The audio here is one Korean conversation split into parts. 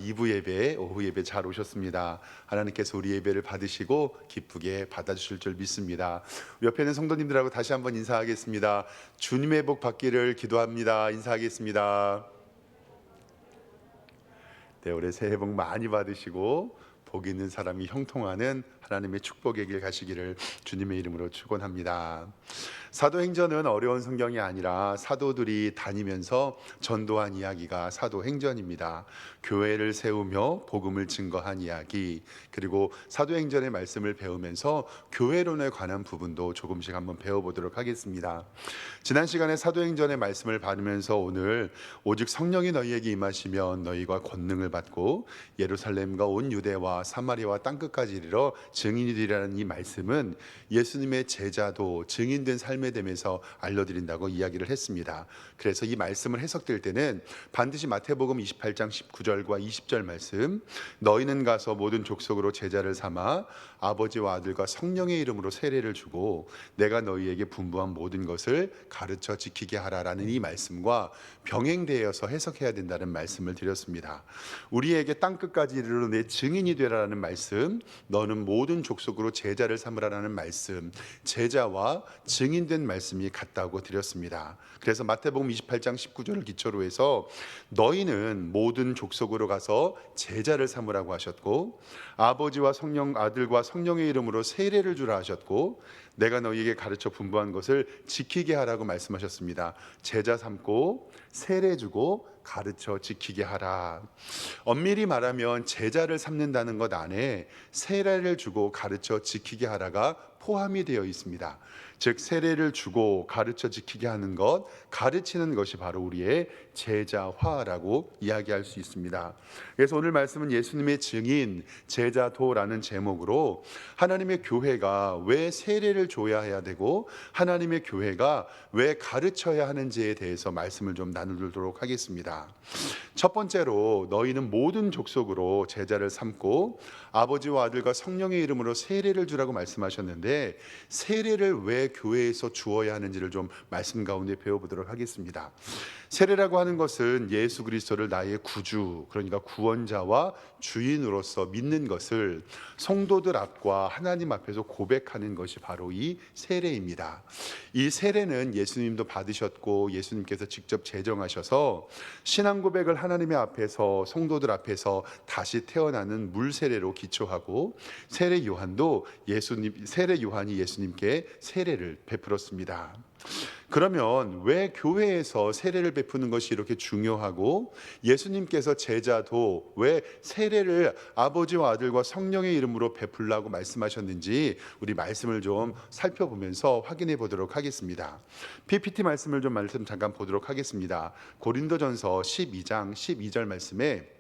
2부 예배, 오후 예배 잘 오셨습니다. 하나님께서 우리 예배를 받으시고 기쁘게 받아주실 줄 믿습니다. 옆에 있는 성도님들하고 다시 한번 인사하겠습니다. 주님의 복 받기를 기도합니다. 인사하겠습니다. 네, 올해 새해 복 많이 받으시고 복 있는 사람이 형통하는 하나님의 축복의 길 가시기를 주님의 이름으로 축원합니다. 사도행전은 어려운 성경이 아니라 사도들이 다니면서 전도한 이야기가 사도행전입니다. 교회를 세우며 복음을 증거한 이야기, 그리고 사도행전의 말씀을 배우면서 교회론에 관한 부분도 조금씩 한번 배워보도록 하겠습니다. 지난 시간에 사도행전의 말씀을 받으면서 오늘 오직 성령이 너희에게 임하시면 너희가 권능을 받고 예루살렘과 온 유대와 사마리아와 땅끝까지 이르러 증인이 되리라는 이 말씀은 예수님의 제자도 증인된 삶에 대해서 알려드린다고 이야기를 했습니다. 그래서 이 말씀을 해석될 때는 반드시 마태복음 28장 19절과 20절 말씀, 너희는 가서 모든 족속으로 제자를 삼아 아버지와 아들과 성령의 이름으로 세례를 주고 내가 너희에게 분부한 모든 것을 가르쳐 지키게 하라라는 이 말씀과 병행되어서 해석해야 된다는 말씀을 드렸습니다. 우리에게 땅끝까지 이르러 내 증인이 되라라는 말씀, 너는 모든 족속으로 제자를 삼으라라는 말씀, 제자와 증인된 말씀이 같다고 드렸습니다. 그래서 마태복음 28장 19절을 기초로 해서 너희는 모든 족속으로 가서 제자를 삼으라고 하셨고 아버지와 성령, 아들과 성령의 이름으로 세례를 주라 하셨고 내가 너희에게 가르쳐 분부한 것을 지키게 하라고 말씀하셨습니다. 제자 삼고 세례 주고 가르쳐 지키게 하라. 엄밀히 말하면 제자를 삼는다는 것 안에 세례를 주고 가르쳐 지키게 하라가 포함이 되어 있습니다. 즉 세례를 주고 가르쳐 지키게 하는 것, 가르치는 것이 바로 우리의 제자화라고 이야기할 수 있습니다. 그래서 오늘 말씀은 예수님의 증인, 제자도라는 제목으로 하나님의 교회가 왜 세례를 줘야 해야 되고 하나님의 교회가 왜 가르쳐야 하는지에 대해서 말씀을 좀 나누도록 하겠습니다. 첫 번째로 너희는 모든 족속으로 제자를 삼고 아버지와 아들과 성령의 이름으로 세례를 주라고 말씀하셨는데 세례를 왜 교회에서 주어야 하는지를 좀 말씀 가운데 배워보도록 하겠습니다. 세례라고 하는 것은 예수 그리스도를 나의 구주, 그러니까 구원자와 주인으로서 믿는 것을 성도들 앞과 하나님 앞에서 고백하는 것이 바로 이 세례입니다. 이 세례는 예수님도 받으셨고 예수님께서 직접 제정하셔서 신앙 고백을 하나님의 앞에서 성도들 앞에서 다시 태어나는 물 세례로 기초하고 세례 요한도 세례 요한이 예수님께 세례를 베풀었습니다. 그러면 왜 교회에서 세례를 베푸는 것이 이렇게 중요하고 예수님께서 제자도 왜 세례를 아버지와 아들과 성령의 이름으로 베풀라고 말씀하셨는지 우리 말씀을 좀 살펴보면서 확인해 보도록 하겠습니다. PPT 말씀을 좀 잠깐 보도록 하겠습니다. 고린도전서 12장 12절 말씀에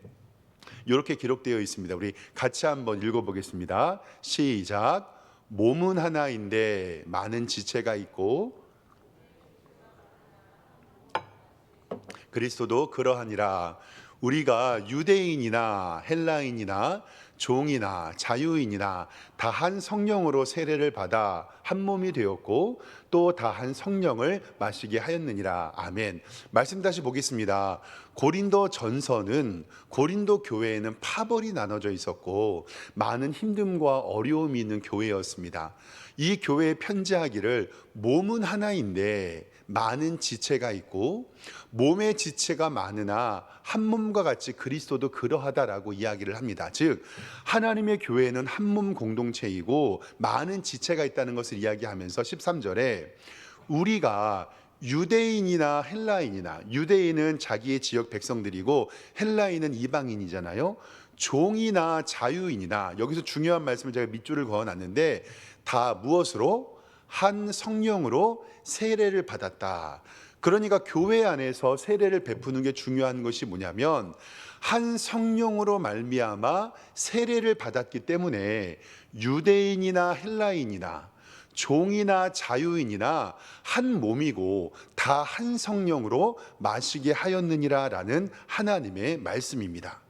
이렇게 기록되어 있습니다. 우리 같이 한번 읽어보겠습니다. 시작. 몸은 하나인데 많은 지체가 있고 그리스도도 그러하니라. 우리가 유대인이나 헬라인이나 종이나 자유인이나 다 한 성령으로 세례를 받아 한 몸이 되었고 또 다 한 성령을 마시게 하였느니라. 아멘. 말씀 다시 보겠습니다. 고린도 전서는 고린도 교회에는 파벌이 나눠져 있었고 많은 힘듦과 어려움이 있는 교회였습니다. 이 교회에 편지하기를 몸은 하나인데 많은 지체가 있고 몸의 지체가 많으나 한 몸과 같이 그리스도도 그러하다라고 이야기를 합니다. 즉 하나님의 교회는 한 몸 공동체이고 많은 지체가 있다는 것을 이야기하면서 13절에 우리가 유대인이나 헬라인이나, 유대인은 자기의 지역 백성들이고 헬라인은 이방인이잖아요. 종이나 자유인이나, 여기서 중요한 말씀을 제가 밑줄을 그어놨는데 다 무엇으로? 한 성령으로 세례를 받았다. 그러니까 교회 안에서 세례를 베푸는 게 중요한 것이 뭐냐면 한 성령으로 말미암아 세례를 받았기 때문에 유대인이나 헬라인이나 종이나 자유인이나 한 몸이고 다 한 성령으로 마시게 하였느니라라는 하나님의 말씀입니다.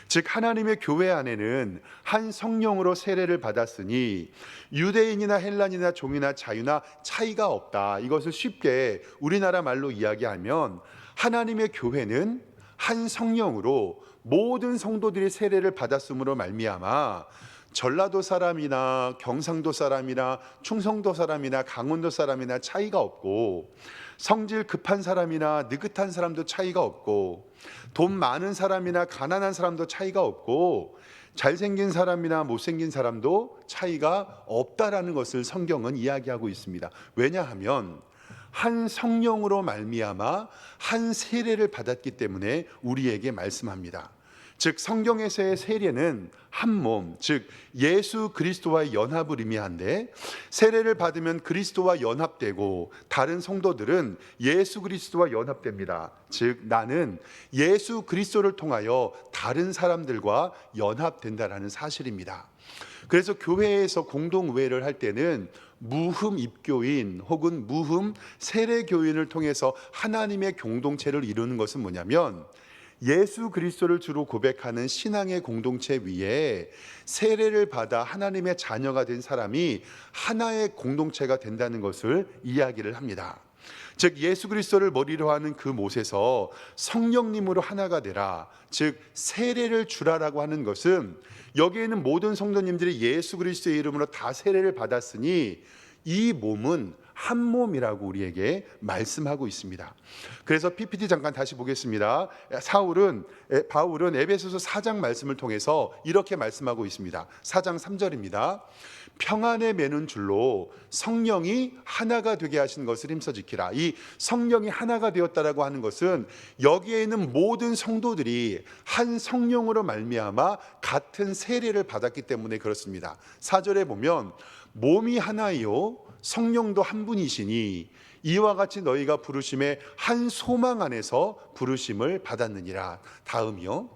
즉 하나님의 교회 안에는 한 성령으로 세례를 받았으니 유대인이나 헬라인이나 종이나 자유나 차이가 없다. 이것을 쉽게 우리나라 말로 이야기하면 하나님의 교회는 한 성령으로 모든 성도들이 세례를 받았음으로 말미암아 전라도 사람이나 경상도 사람이나 충청도 사람이나 강원도 사람이나 차이가 없고, 성질 급한 사람이나 느긋한 사람도 차이가 없고, 돈 많은 사람이나 가난한 사람도 차이가 없고, 잘생긴 사람이나 못생긴 사람도 차이가 없다라는 것을 성경은 이야기하고 있습니다. 왜냐하면 한 성령으로 말미암아 한 세례를 받았기 때문에 우리에게 말씀합니다. 즉 성경에서의 세례는 한 몸, 즉 예수 그리스도와의 연합을 의미한데, 세례를 받으면 그리스도와 연합되고 다른 성도들은 예수 그리스도와 연합됩니다. 즉 나는 예수 그리스도를 통하여 다른 사람들과 연합된다라는 사실입니다. 그래서 교회에서 공동의회를 할 때는 무흠 입교인 혹은 무흠 세례교인을 통해서 하나님의 공동체를 이루는 것은 뭐냐면, 예수 그리스도를 주로 고백하는 신앙의 공동체 위에 세례를 받아 하나님의 자녀가 된 사람이 하나의 공동체가 된다는 것을 이야기를 합니다. 즉 예수 그리스도를 머리로 하는 그 못에서 성령님으로 하나가 되라, 즉 세례를 주라라고 하는 것은, 여기에는 모든 성도님들이 예수 그리스도의 이름으로 다 세례를 받았으니 이 몸은 한 몸이라고 우리에게 말씀하고 있습니다. 그래서 PPT 잠깐 다시 보겠습니다. 바울은 에베소서 4장 말씀을 통해서 이렇게 말씀하고 있습니다. 4장 3절입니다. 평안에 매는 줄로 성령이 하나가 되게 하신 것을 힘써 지키라. 이 성령이 하나가 되었다라고 하는 것은 여기에 있는 모든 성도들이 한 성령으로 말미암아 같은 세례를 받았기 때문에 그렇습니다. 4절에 보면 몸이 하나이요 성령도 한 분이시니 이와 같이 너희가 부르심의 한 소망 안에서 부르심을 받았느니라. 다음이요,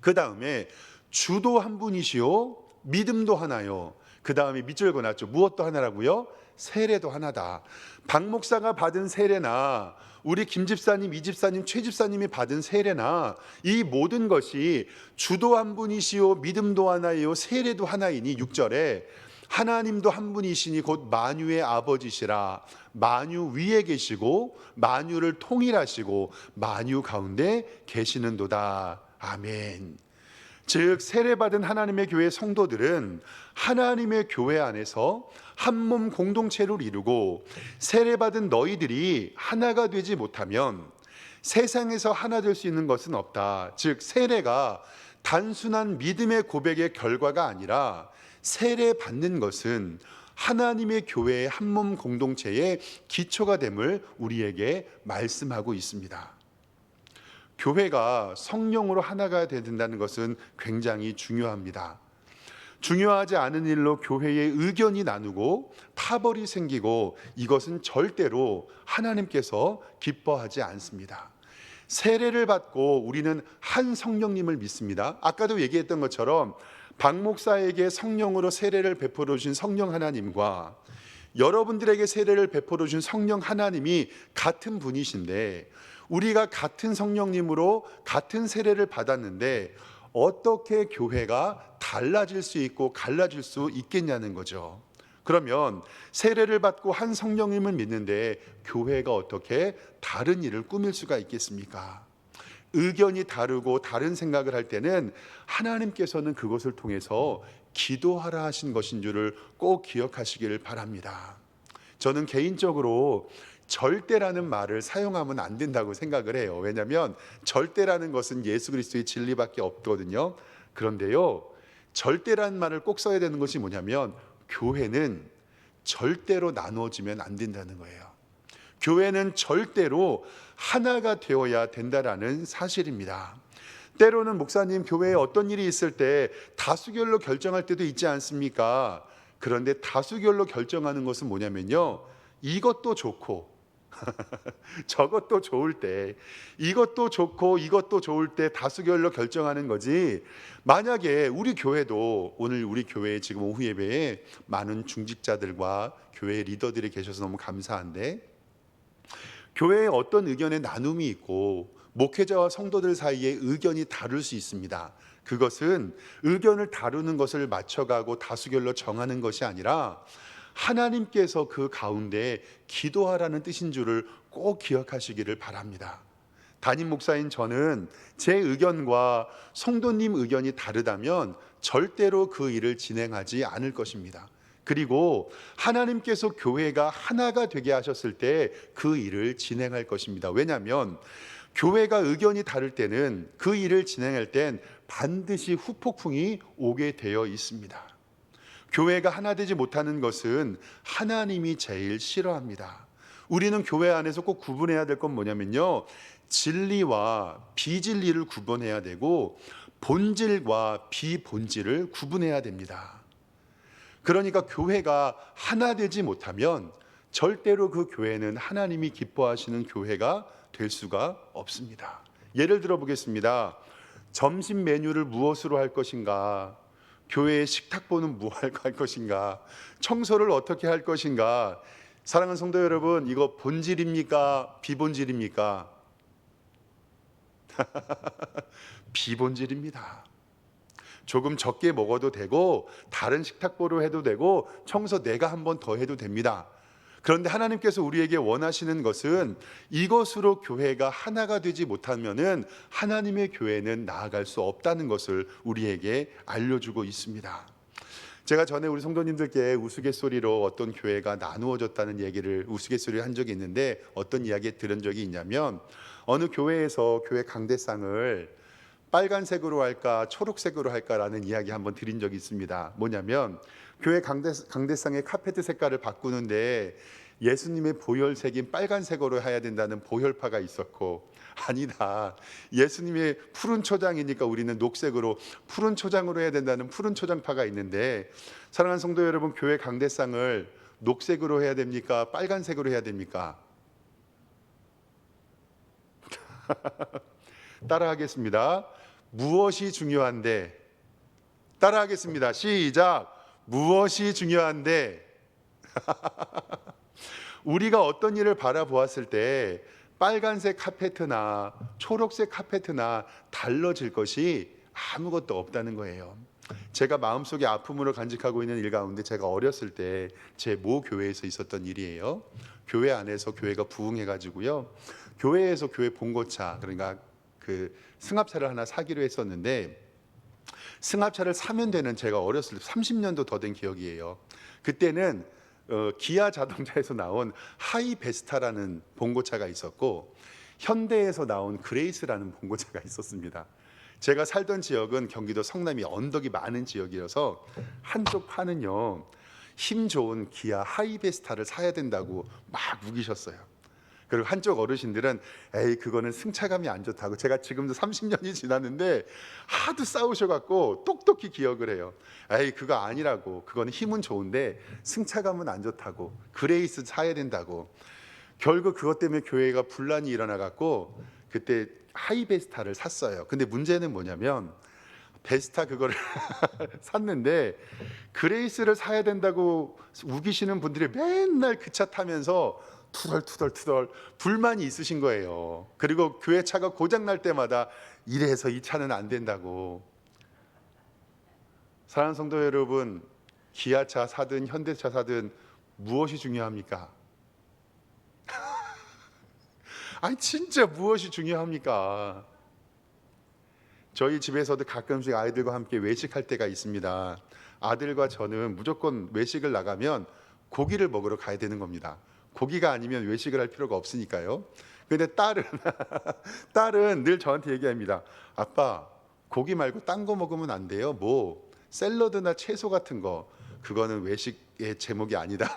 그 다음에 주도 한 분이시요 믿음도 하나요. 그 다음에 밑줄 그어놨죠. 무엇도 하나라고요? 세례도 하나다. 박 목사가 받은 세례나 우리 김 집사님, 이 집사님, 최 집사님이 받은 세례나 이 모든 것이 주도 한 분이시요 믿음도 하나요 세례도 하나이니 6절에 하나님도 한 분이시니 곧 만유의 아버지시라. 만유 위에 계시고 만유를 통일하시고 만유 가운데 계시는도다. 아멘. 즉 세례받은 하나님의 교회 성도들은 하나님의 교회 안에서 한 몸 공동체를 이루고, 세례받은 너희들이 하나가 되지 못하면 세상에서 하나 될 수 있는 것은 없다. 즉 세례가 단순한 믿음의 고백의 결과가 아니라, 세례 받는 것은 하나님의 교회의 한 몸 공동체의 기초가 됨을 우리에게 말씀하고 있습니다. 교회가 성령으로 하나가 된다는 것은 굉장히 중요합니다. 중요하지 않은 일로 교회의 의견이 나누고 파벌이 생기고, 이것은 절대로 하나님께서 기뻐하지 않습니다. 세례를 받고 우리는 한 성령님을 믿습니다. 아까도 얘기했던 것처럼 박 목사에게 성령으로 세례를 베풀어 주신 성령 하나님과 여러분들에게 세례를 베풀어 주신 성령 하나님이 같은 분이신데, 우리가 같은 성령님으로 같은 세례를 받았는데 어떻게 교회가 달라질 수 있고 갈라질 수 있겠냐는 거죠. 그러면 세례를 받고 한 성령님을 믿는데 교회가 어떻게 다른 일을 꾸밀 수가 있겠습니까? 의견이 다르고 다른 생각을 할 때는 하나님께서는 그것을 통해서 기도하라 하신 것인 줄을 꼭 기억하시기를 바랍니다. 저는 개인적으로 절대라는 말을 사용하면 안 된다고 생각을 해요. 왜냐하면 절대라는 것은 예수 그리스도의 진리밖에 없거든요. 그런데요, 절대라는 말을 꼭 써야 되는 것이 뭐냐면, 교회는 절대로 나누어지면 안 된다는 거예요. 교회는 절대로 하나가 되어야 된다라는 사실입니다. 때로는 목사님, 교회에 어떤 일이 있을 때 다수결로 결정할 때도 있지 않습니까? 그런데 다수결로 결정하는 것은 뭐냐면요, 이것도 좋고 저것도 좋을 때, 이것도 좋고 이것도 좋을 때 다수결로 결정하는 거지, 만약에 우리 교회도 오늘 우리 교회에 지금 오후 예배에 많은 중직자들과 교회 리더들이 계셔서 너무 감사한데, 교회에 어떤 의견의 나눔이 있고 목회자와 성도들 사이에 의견이 다를 수 있습니다. 그것은 의견을 다루는 것을 맞춰가고 다수결로 정하는 것이 아니라 하나님께서 그 가운데 기도하라는 뜻인 줄을 꼭 기억하시기를 바랍니다. 담임 목사인 저는 제 의견과 성도님 의견이 다르다면 절대로 그 일을 진행하지 않을 것입니다. 그리고 하나님께서 교회가 하나가 되게 하셨을 때 그 일을 진행할 것입니다. 왜냐하면 교회가 의견이 다를 때는 그 일을 진행할 땐 반드시 후폭풍이 오게 되어 있습니다. 교회가 하나 되지 못하는 것은 하나님이 제일 싫어합니다. 우리는 교회 안에서 꼭 구분해야 될 건 뭐냐면요, 진리와 비진리를 구분해야 되고 본질과 비본질을 구분해야 됩니다. 그러니까 교회가 하나 되지 못하면 절대로 그 교회는 하나님이 기뻐하시는 교회가 될 수가 없습니다. 예를 들어 보겠습니다. 점심 메뉴를 무엇으로 할 것인가? 교회의 식탁보는 무엇 할 것인가? 청소를 어떻게 할 것인가? 사랑하는 성도 여러분, 이거 본질입니까? 비본질입니까? 비본질입니다. 조금 적게 먹어도 되고 다른 식탁보로 해도 되고 청소 내가 한 번 더 해도 됩니다. 그런데 하나님께서 우리에게 원하시는 것은 이것으로 교회가 하나가 되지 못하면은 하나님의 교회는 나아갈 수 없다는 것을 우리에게 알려주고 있습니다. 제가 전에 우리 성도님들께 우스갯소리로 어떤 교회가 나누어졌다는 얘기를 우스갯소리를 한 적이 있는데, 어떤 이야기 들은 적이 있냐면, 어느 교회에서 교회 강대상을 빨간색으로 할까 초록색으로 할까라는 이야기 한번 드린 적이 있습니다. 뭐냐면 교회 강대상의 카페트 색깔을 바꾸는데 예수님의 보혈색인 빨간색으로 해야 된다는 보혈파가 있었고, 아니다, 예수님의 푸른 초장이니까 우리는 녹색으로 푸른 초장으로 해야 된다는 푸른 초장파가 있는데, 사랑하는 성도 여러분, 교회 강대상을 녹색으로 해야 됩니까? 빨간색으로 해야 됩니까? 따라하겠습니다. 무엇이 중요한데? 따라하겠습니다. 시작. 무엇이 중요한데? 우리가 어떤 일을 바라보았을 때 빨간색 카페트나 초록색 카페트나 달라질 것이 아무것도 없다는 거예요. 제가 마음속에 아픔으로 간직하고 있는 일 가운데, 제가 어렸을 때 제 모 교회에서 있었던 일이에요. 교회 안에서 교회가 부흥해가지고요, 교회에서 교회 봉고차, 그러니까 그 승합차를 하나 사기로 했었는데, 승합차를 사면 되는, 제가 어렸을 때 30년도 더 된 기억이에요. 그때는 기아 자동차에서 나온 하이베스타라는 봉고차가 있었고 현대에서 나온 그레이스라는 봉고차가 있었습니다. 제가 살던 지역은 경기도 성남이 언덕이 많은 지역이어서 한쪽 파는요, 힘 좋은 기아 하이베스타를 사야 된다고 막 우기셨어요. 그리고 한쪽 어르신들은 에이 그거는 승차감이 안 좋다고. 제가 지금도 30년이 지났는데 하도 싸우셔갖고 똑똑히 기억을 해요. 에이 그거 아니라고, 그거는 힘은 좋은데 승차감은 안 좋다고, 그레이스 사야 된다고. 결국 그것 때문에 교회가 분란이 일어나갖고 그때 하이베스타를 샀어요. 근데 문제는 뭐냐면 베스타 그거를 샀는데 그레이스를 사야 된다고 우기시는 분들이 맨날 그 차 타면서 투덜투덜 불만이 있으신 거예요. 그리고 교회 차가 고장 날 때마다 이래서 이 차는 안 된다고. 사랑하는 성도 여러분, 기아차 사든 현대차 사든 무엇이 중요합니까? 아니 진짜 무엇이 중요합니까? 저희 집에서도 가끔씩 아이들과 함께 외식할 때가 있습니다. 아들과 저는 무조건 외식을 나가면 고기를 먹으러 가야 되는 겁니다. 고기가 아니면 외식을 할 필요가 없으니까요. 근데 딸은 늘 저한테 얘기합니다. 아빠, 고기 말고 딴 거 먹으면 안 돼요? 뭐 샐러드나 채소 같은 거, 그거는 외식의 제목이 아니다.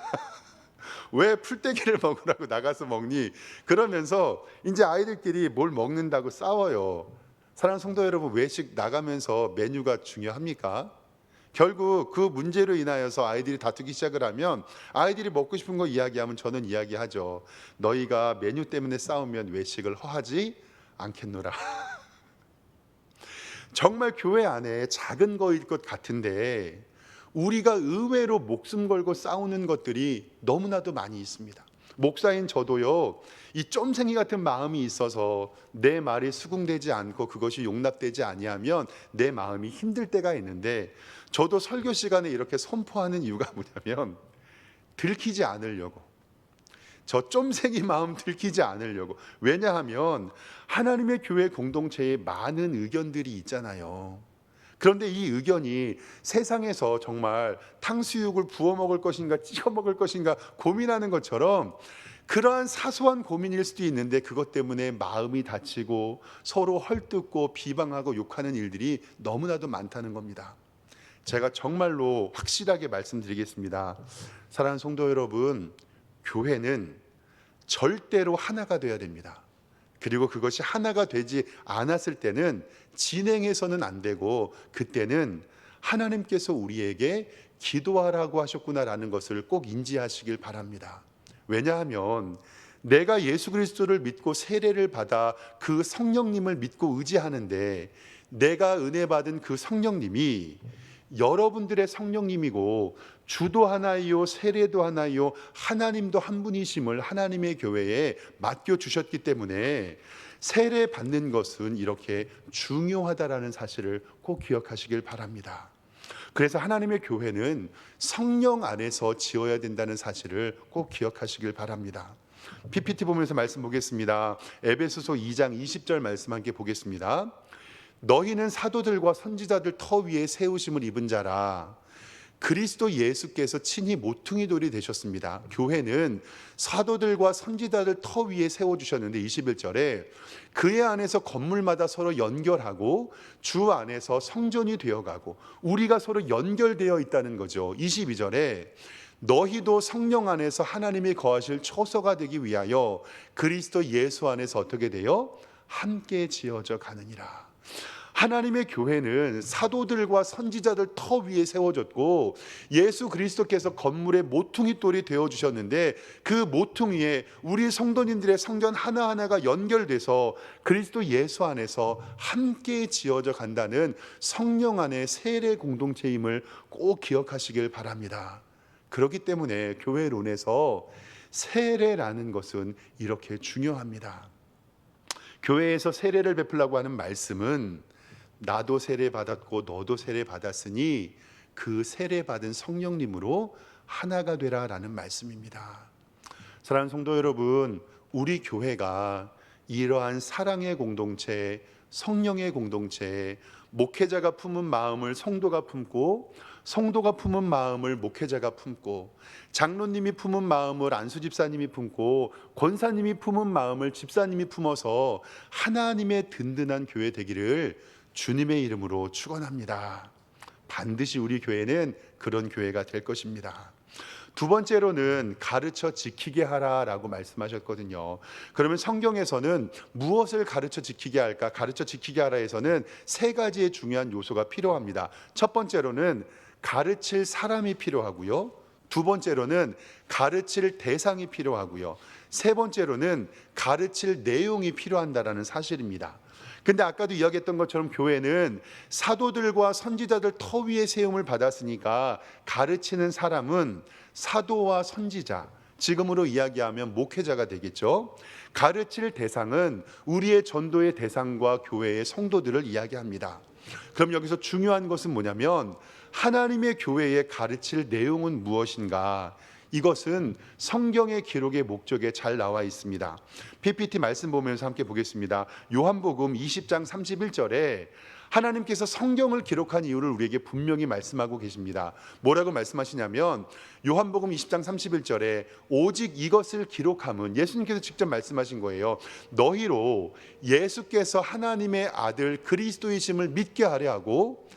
왜 풀떼기를 먹으라고 나가서 먹니? 그러면서 이제 아이들끼리 뭘 먹는다고 싸워요. 사랑하는 성도 여러분, 외식 나가면서 메뉴가 중요합니까? 결국 그 문제로 인하여서 아이들이 다투기 시작을 하면, 아이들이 먹고 싶은 거 이야기하면 저는 이야기하죠. 너희가 메뉴 때문에 싸우면 외식을 허하지 않겠노라. 정말 교회 안에 작은 거일 것 같은데 우리가 의외로 목숨 걸고 싸우는 것들이 너무나도 많이 있습니다. 목사인 저도요, 이 쫌생이 같은 마음이 있어서 내 말이 수긍되지 않고 그것이 용납되지 아니하면 내 마음이 힘들 때가 있는데, 저도 설교 시간에 이렇게 선포하는 이유가 뭐냐면 들키지 않으려고. 저 쫌생이 마음 들키지 않으려고. 왜냐하면 하나님의 교회 공동체에 많은 의견들이 있잖아요. 그런데 이 의견이 세상에서 정말 탕수육을 부어 먹을 것인가 찍어 먹을 것인가 고민하는 것처럼 그러한 사소한 고민일 수도 있는데 그것 때문에 마음이 다치고 서로 헐뜯고 비방하고 욕하는 일들이 너무나도 많다는 겁니다. 제가 정말로 확실하게 말씀드리겠습니다. 사랑하는 성도 여러분, 교회는 절대로 하나가 되어야 됩니다. 그리고 그것이 하나가 되지 않았을 때는 진행해서는 안 되고, 그때는 하나님께서 우리에게 기도하라고 하셨구나라는 것을 꼭 인지하시길 바랍니다. 왜냐하면 내가 예수 그리스도를 믿고 세례를 받아 그 성령님을 믿고 의지하는데, 내가 은혜 받은 그 성령님이 여러분들의 성령님이고 주도 하나이요 세례도 하나이요 하나님도 한 분이심을 하나님의 교회에 맡겨주셨기 때문에 세례 받는 것은 이렇게 중요하다라는 사실을 꼭 기억하시길 바랍니다. 그래서 하나님의 교회는 성령 안에서 지어야 된다는 사실을 꼭 기억하시길 바랍니다. PPT 보면서 말씀 보겠습니다. 에베소서 2장 20절 말씀 함께 보겠습니다. 너희는 사도들과 선지자들 터 위에 세우심을 입은 자라. 그리스도 예수께서 친히 모퉁이 돌이 되셨습니다. 교회는 사도들과 선지자들 터 위에 세워주셨는데 21절에 그의 안에서 건물마다 서로 연결하고 주 안에서 성전이 되어가고 우리가 서로 연결되어 있다는 거죠. 22절에 너희도 성령 안에서 하나님이 거하실 초소가 되기 위하여 그리스도 예수 안에서 어떻게 되어 함께 지어져 가느니라. 하나님의 교회는 사도들과 선지자들 터 위에 세워졌고 예수 그리스도께서 건물의 모퉁이 돌이 되어주셨는데 그 모퉁이에 우리 성도님들의 성전 하나하나가 연결돼서 그리스도 예수 안에서 함께 지어져 간다는 성령 안의 세례 공동체임을 꼭 기억하시길 바랍니다. 그렇기 때문에 교회론에서 세례라는 것은 이렇게 중요합니다. 교회에서 세례를 베풀라고 하는 말씀은 나도 세례 받았고 너도 세례 받았으니 그 세례 받은 성령님으로 하나가 되라라는 말씀입니다. 사랑하는 성도 여러분, 우리 교회가 이러한 사랑의 공동체, 성령의 공동체, 목회자가 품은 마음을 성도가 품고 성도가 품은 마음을 목회자가 품고 장로님이 품은 마음을 안수집사님이 품고 권사님이 품은 마음을 집사님이 품어서 하나님의 든든한 교회 되기를 주님의 이름으로 축원합니다. 반드시 우리 교회는 그런 교회가 될 것입니다. 두 번째로는 가르쳐 지키게 하라라고 말씀하셨거든요. 그러면 성경에서는 무엇을 가르쳐 지키게 할까? 가르쳐 지키게 하라에서는 세 가지의 중요한 요소가 필요합니다. 첫 번째로는 가르칠 사람이 필요하고요. 두 번째로는 가르칠 대상이 필요하고요. 세 번째로는 가르칠 내용이 필요한다라는 사실입니다. 근데 아까도 이야기했던 것처럼 교회는 사도들과 선지자들 터 위에 세움을 받았으니까 가르치는 사람은 사도와 선지자, 지금으로 이야기하면 목회자가 되겠죠. 가르칠 대상은 우리의 전도의 대상과 교회의 성도들을 이야기합니다. 그럼 여기서 중요한 것은 뭐냐면 하나님의 교회에 가르칠 내용은 무엇인가? 이것은 성경의 기록의 목적에 잘 나와 있습니다. PPT 말씀 보면서 함께 보겠습니다. 요한복음 20장 31절에 하나님께서 성경을 기록한 이유를 우리에게 분명히 말씀하고 계십니다. 뭐라고 말씀하시냐면 요한복음 20장 31절에 오직 이것을 기록함은 예수님께서 직접 말씀하신 거예요. 너희로 예수께서 하나님의 아들 그리스도이심을 믿게 하려 하고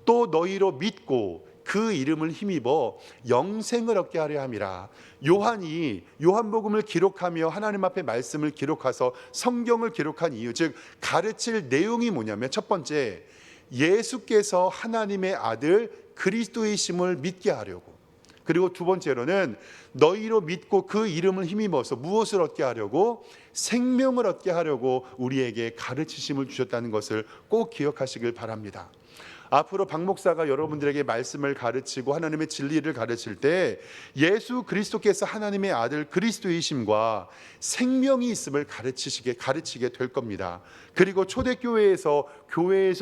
또 너희로 믿고 그 이름을 힘입어 영생을 얻게 하려 함이라. 요한이 요한복음을 기록하며 하나님 앞에 말씀을 기록해서 성경을 기록한 이유, 즉 가르칠 내용이 뭐냐면 첫 번째, 예수께서 하나님의 아들 그리스도이심을 믿게 하려고, 그리고 두 번째로는 너희로 믿고 그 이름을 힘입어서 무엇을 얻게 하려고? 생명을 얻게 하려고 우리에게 가르치심을 주셨다는 것을 꼭 기억하시길 바랍니다. 앞으로 박 목사가 여러분들에게 말씀을 가르치고 하나님의 진리를 가르칠 때 예수 그리스도께서 하나님의 아들 그리스도이심과 생명이 있음을 가르치게 될 겁니다. 그리고 초대교회에서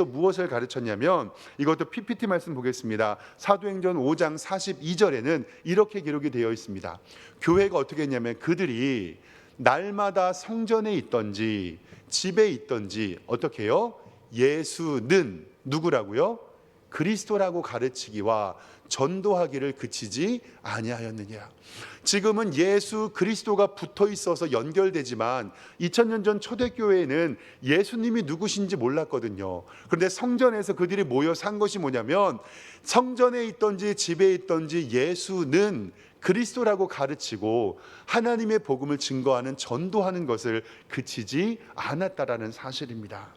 무엇을 가르쳤냐면, 이것도 PPT 말씀 보겠습니다. 사도행전 5장 42절에는 이렇게 기록이 되어 있습니다. 교회가 어떻게 했냐면, 그들이 날마다 성전에 있던지 집에 있던지 어떻게 해요? 예수는 누구라고요? 그리스도라고 가르치기와 전도하기를 그치지 아니하였느냐. 지금은 예수 그리스도가 붙어 있어서 연결되지만 2000년 전 초대교회에는 예수님이 누구신지 몰랐거든요. 그런데 성전에서 그들이 모여서 한 것이 뭐냐면, 성전에 있던지 집에 있던지 예수는 그리스도라고 가르치고 하나님의 복음을 증거하는, 전도하는 것을 그치지 않았다라는 사실입니다.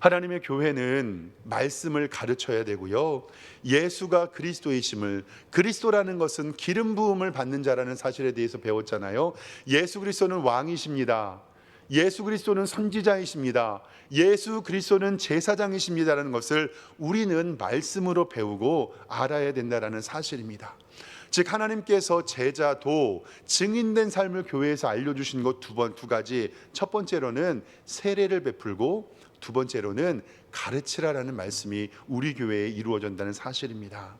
하나님의 교회는 말씀을 가르쳐야 되고요, 예수가 그리스도이심을, 그리스도라는 것은 기름 부음을 받는 자라는 사실에 대해서 배웠잖아요. 예수 그리스도는 왕이십니다. 예수 그리스도는 선지자이십니다. 예수 그리스도는 제사장이십니다라는 것을 우리는 말씀으로 배우고 알아야 된다라는 사실입니다. 즉, 하나님께서 제자도 증인된 삶을 교회에서 알려주신 것 두 가지. 첫 번째로는 세례를 베풀고, 두 번째로는 가르치라라는 말씀이 우리 교회에 이루어진다는 사실입니다.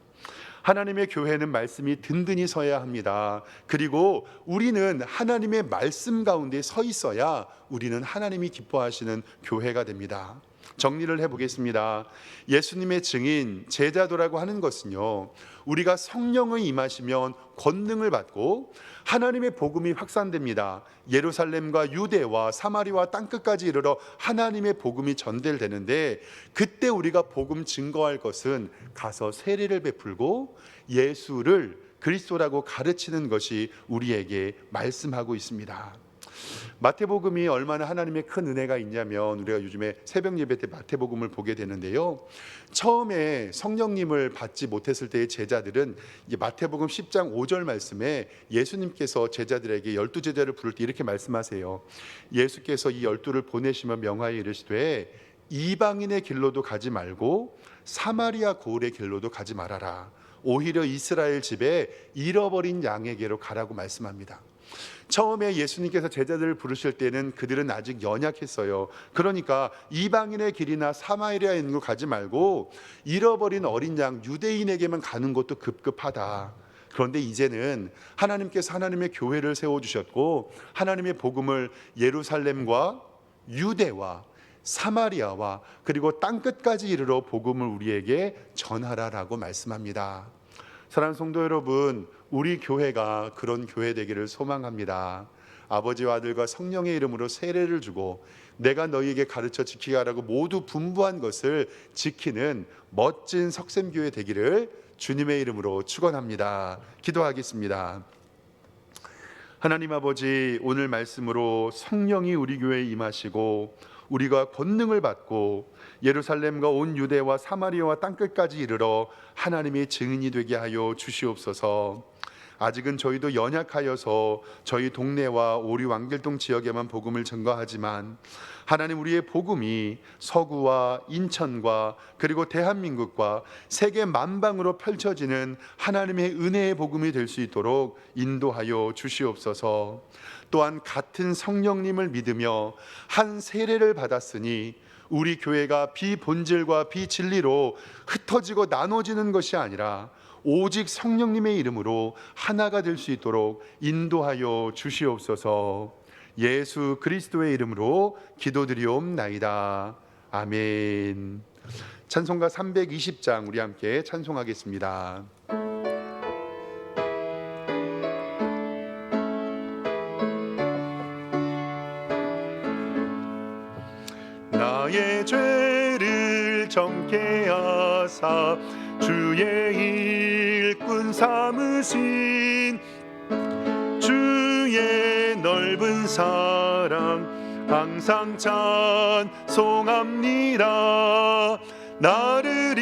하나님의 교회는 말씀이 든든히 서야 합니다. 그리고 우리는 하나님의 말씀 가운데 서 있어야 우리는 하나님이 기뻐하시는 교회가 됩니다. 정리를 해보겠습니다. 예수님의 증인, 제자도라고 하는 것은요, 우리가 성령의 임하시면 권능을 받고 하나님의 복음이 확산됩니다. 예루살렘과 유대와 사마리아 땅끝까지 이르러 하나님의 복음이 전달되는데, 그때 우리가 복음 증거할 것은 가서 세례를 베풀고 예수를 그리스도라고 가르치는 것이 우리에게 말씀하고 있습니다. 마태복음이 얼마나 하나님의 큰 은혜가 있냐면, 우리가 요즘에 새벽 예배 때 마태복음을 보게 되는데요, 처음에 성령님을 받지 못했을 때의 제자들은 이제 마태복음 10장 5절 말씀에 예수님께서 제자들에게 12제자를 부를 때 이렇게 말씀하세요. 예수께서 이 12를 보내시며 명하여 이르시되, 이방인의 길로도 가지 말고 사마리아 고을의 길로도 가지 말아라. 오히려 이스라엘 집에 잃어버린 양에게로 가라고 말씀합니다. 처음에 예수님께서 제자들을 부르실 때는 그들은 아직 연약했어요. 그러니까 이방인의 길이나 사마리아에 있는 거 가지 말고 잃어버린 어린 양 유대인에게만 가는 것도 급급하다. 그런데 이제는 하나님께서 하나님의 교회를 세워주셨고, 하나님의 복음을 예루살렘과 유대와 사마리아와 그리고 땅끝까지 이르러 복음을 우리에게 전하라라고 말씀합니다. 사랑하는 성도 여러분, 우리 교회가 그런 교회 되기를 소망합니다. 아버지와 아들과 성령의 이름으로 세례를 주고 내가 너희에게 가르쳐 지키게 하라고 모두 분부한 것을 지키는 멋진 석샘교회 되기를 주님의 이름으로 축원합니다. 기도하겠습니다. 하나님 아버지, 오늘 말씀으로 성령이 우리 교회에 임하시고 우리가 권능을 받고 예루살렘과 온 유대와 사마리아와 땅끝까지 이르러 하나님의 증인이 되게 하여 주시옵소서. 아직은 저희도 연약하여서 저희 동네와 오리 왕길동 지역에만 복음을 전가하지만, 하나님, 우리의 복음이 서구와 인천과 그리고 대한민국과 세계 만방으로 펼쳐지는 하나님의 은혜의 복음이 될 수 있도록 인도하여 주시옵소서. 또한 같은 성령님을 믿으며 한 세례를 받았으니 우리 교회가 비본질과 비진리로 흩어지고 나눠지는 것이 아니라 오직 성령님의 이름으로 하나가 될 수 있도록 인도하여 주시옵소서. 예수 그리스도의 이름으로 기도드리옵나이다. 아멘. 찬송가 320장 우리 함께 찬송하겠습니다. 나의 죄를 정케 하사 주의 일꾼 삼으신 주의 넓은 사랑 항상 찬송합니다. 나를